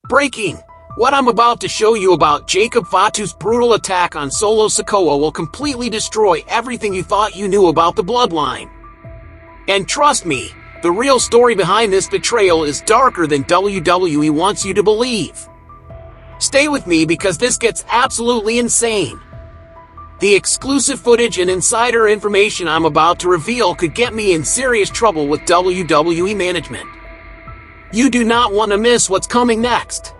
Breaking! What I'm about to show you about Jacob Fatu's brutal attack on Solo Sikoa will completely destroy everything you thought you knew about the Bloodline. And trust me, the real story behind this betrayal is darker than WWE wants you to believe. Stay with me because this gets absolutely insane. The exclusive footage and insider information I'm about to reveal could get me in serious trouble with WWE management. You do not want to miss what's coming next.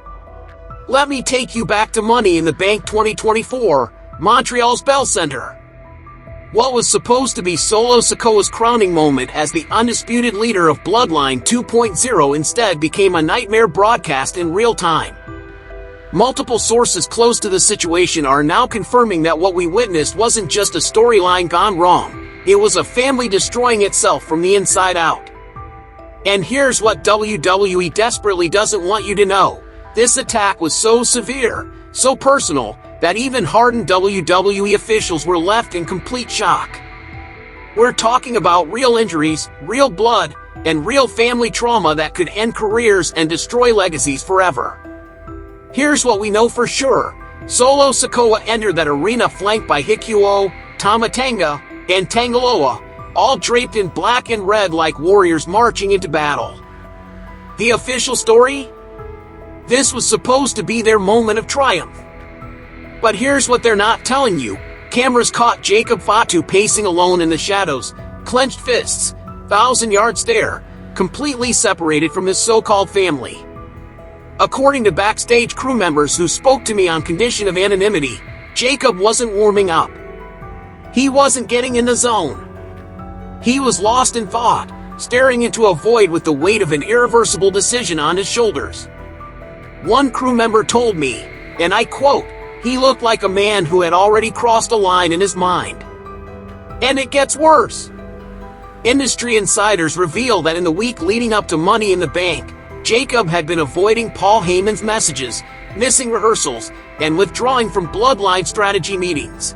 Let me take you back to Money in the Bank 2024, Montreal's Bell Center. What was supposed to be Solo Sikoa's crowning moment as the undisputed leader of Bloodline 2.0 instead became a nightmare broadcast in real time. Multiple sources close to the situation are now confirming that what we witnessed wasn't just a storyline gone wrong, it was a family destroying itself from the inside out. And here's what WWE desperately doesn't want you to know. This attack was so severe, so personal, that even hardened WWE officials were left in complete shock. We're talking about real injuries, real blood, and real family trauma that could end careers and destroy legacies forever. Here's what we know for sure. Solo Sikoa entered that arena flanked by Hikuo, Tamatanga, and Tangaloa, all draped in black and red like warriors marching into battle. The official story? This was supposed to be their moment of triumph. But here's what they're not telling you. Cameras caught Jacob Fatu pacing alone in the shadows, clenched fists, 1,000-yard stare, completely separated from his so-called family. According to Backstage crew members who spoke to me on condition of anonymity, Jacob wasn't warming up. He wasn't getting in the zone. He was lost in thought, staring into a void with the weight of an irreversible decision on his shoulders. One crew member told me, and I quote, "He looked like a man who had already crossed a line in his mind." And it gets worse. Industry insiders reveal that in the week leading up to Money in the Bank, Jacob had been avoiding Paul Heyman's messages, missing rehearsals, and withdrawing from Bloodline strategy meetings.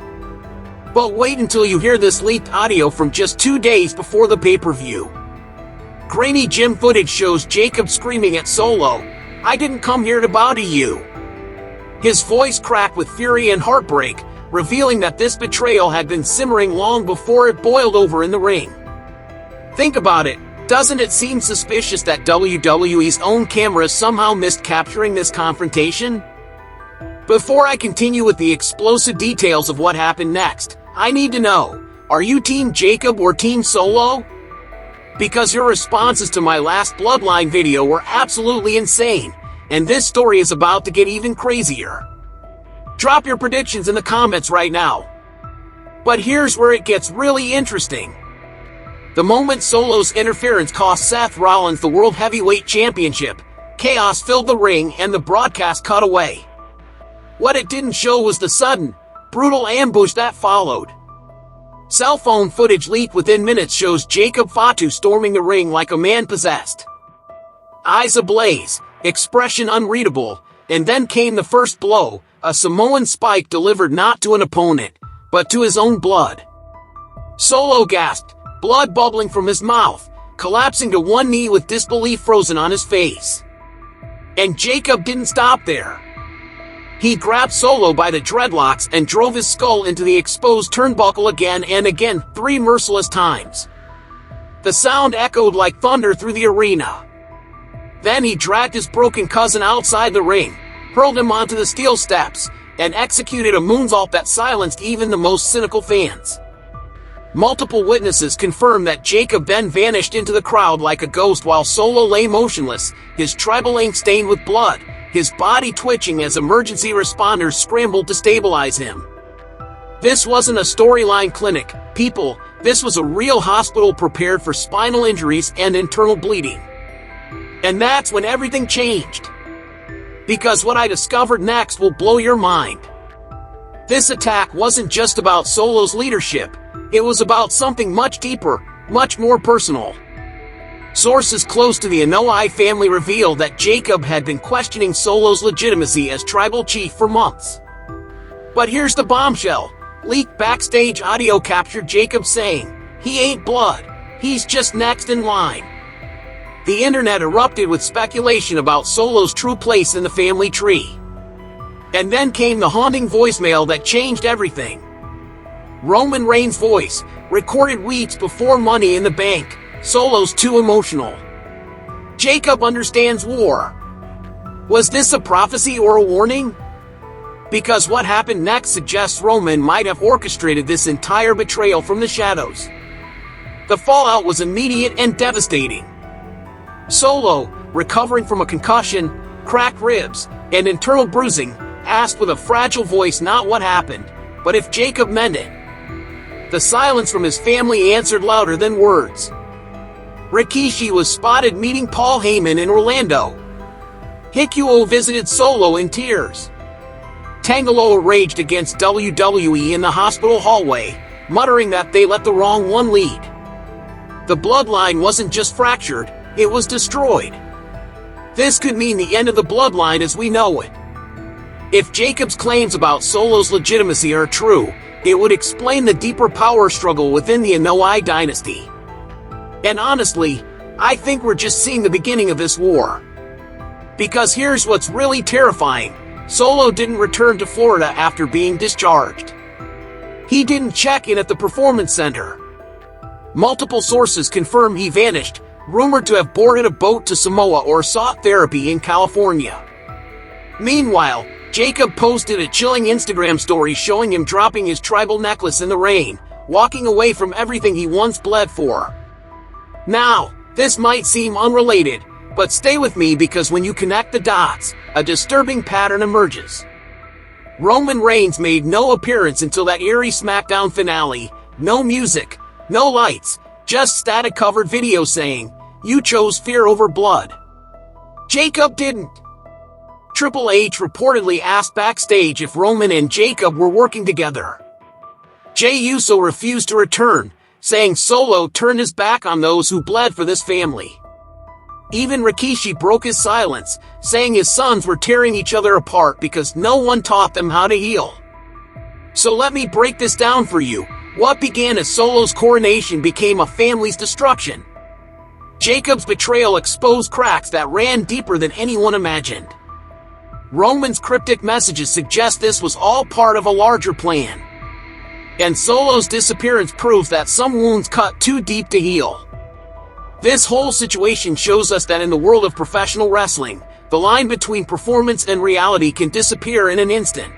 But wait until you hear this leaked audio from just 2 days before the pay-per-view. Grainy gym footage shows Jacob screaming at Solo, "I didn't come here to bow to you." His voice cracked with fury and heartbreak, revealing that this betrayal had been simmering long before it boiled over in the ring. Think about it. Doesn't it seem suspicious that WWE's own cameras somehow missed capturing this confrontation? Before I continue with the explosive details of what happened next, I need to know, are you Team Jacob or Team Solo? Because your responses to my last Bloodline video were absolutely insane, and this story is about to get even crazier. Drop your predictions in the comments right now. But here's where it gets really interesting. The moment Solo's interference cost Seth Rollins the World Heavyweight Championship, chaos filled the ring and the broadcast cut away. What it didn't show was the sudden, brutal ambush that followed. Cell phone footage leaked within minutes shows Jacob Fatu storming the ring like a man possessed. Eyes ablaze, expression unreadable, and then came the first blow, a Samoan spike delivered not to an opponent, but to his own blood. Solo gasped, blood bubbling from his mouth, collapsing to one knee with disbelief frozen on his face. And Jacob didn't stop there. He grabbed Solo by the dreadlocks and drove his skull into the exposed turnbuckle again and again, 3 merciless times. The sound echoed like thunder through the arena. Then he dragged his broken cousin outside the ring, hurled him onto the steel steps, and executed a moonsault that silenced even the most cynical fans. Multiple witnesses confirmed that Jacob then vanished into the crowd like a ghost while Solo lay motionless, his tribal ink stained with blood, his body twitching as emergency responders scrambled to stabilize him. This wasn't a storyline clinic, people, this was a real hospital prepared for spinal injuries and internal bleeding. And that's when everything changed. Because what I discovered next will blow your mind. This attack wasn't just about Solo's leadership, it was about something much deeper, much more personal. Sources close to the Anoa'i family reveal that Jacob had been questioning Solo's legitimacy as tribal chief for months. But here's the bombshell. Leaked backstage audio captured Jacob saying, "He ain't blood, he's just next in line." The internet erupted with speculation about Solo's true place in the family tree. And then came the haunting voicemail that changed everything. Roman Reigns' voice, recorded weeks before Money in the Bank. Solo's too emotional. Jacob understands war. Was this a prophecy or a warning? Because what happened next suggests Roman might have orchestrated this entire betrayal from the shadows. The fallout was immediate and devastating. Solo, recovering from a concussion, cracked ribs, and internal bruising, asked with a fragile voice not what happened, but if Jacob meant it. The silence from his family answered louder than words. Rikishi was spotted meeting Paul Heyman in Orlando. Hikuo visited Solo in tears. Tangaloa raged against WWE in the hospital hallway, muttering that they let the wrong one lead. The bloodline wasn't just fractured, it was destroyed. This could mean the end of the bloodline as we know it. If Jacob's claims about Solo's legitimacy are true, it would explain the deeper power struggle within the Anoa'i dynasty. And honestly, I think we're just seeing the beginning of this war. Because here's what's really terrifying. Solo didn't return to Florida after being discharged. He didn't check in at the performance center. Multiple sources confirm he vanished, rumored to have boarded a boat to Samoa or sought therapy in California. Meanwhile, Jacob posted a chilling Instagram story showing him dropping his tribal necklace in the rain, walking away from everything he once bled for. Now, this might seem unrelated, but stay with me because when you connect the dots, a disturbing pattern emerges. Roman Reigns made no appearance until that eerie SmackDown finale. No music, no lights, just static-covered video saying, "You chose fear over blood." Jacob didn't. Triple H reportedly asked Backstage if Roman and Jacob were working together. Jey Uso refused to return, saying Solo turned his back on those who bled for this family. Even Rikishi broke his silence, saying his sons were tearing each other apart because no one taught them how to heal. So let me break this down for you. What began as Solo's coronation became a family's destruction. Jacob's betrayal exposed cracks that ran deeper than anyone imagined. Roman's cryptic messages suggest this was all part of a larger plan. And Solo's disappearance proves that some wounds cut too deep to heal. This whole situation shows us that in the world of professional wrestling, the line between performance and reality can disappear in an instant.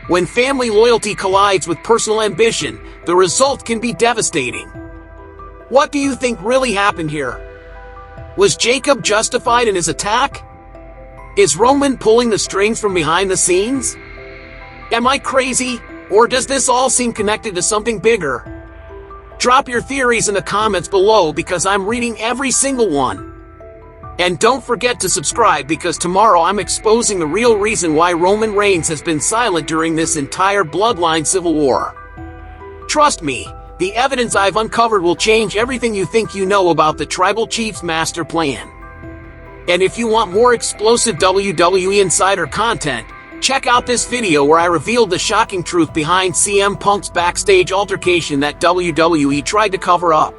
When family loyalty collides with personal ambition, the result can be devastating. What do you think really happened here? Was Jacob justified in his attack? Is Roman pulling the strings from behind the scenes? Am I crazy? Or does this all seem connected to something bigger? Drop your theories in the comments below because I'm reading every single one. And don't forget to subscribe because tomorrow I'm exposing the real reason why Roman Reigns has been silent during this entire bloodline civil war. Trust me, the evidence I've uncovered will change everything you think you know about the Tribal Chief's master plan. And if you want more explosive WWE Insider content, check out this video where I revealed the shocking truth behind CM Punk's backstage altercation that WWE tried to cover up.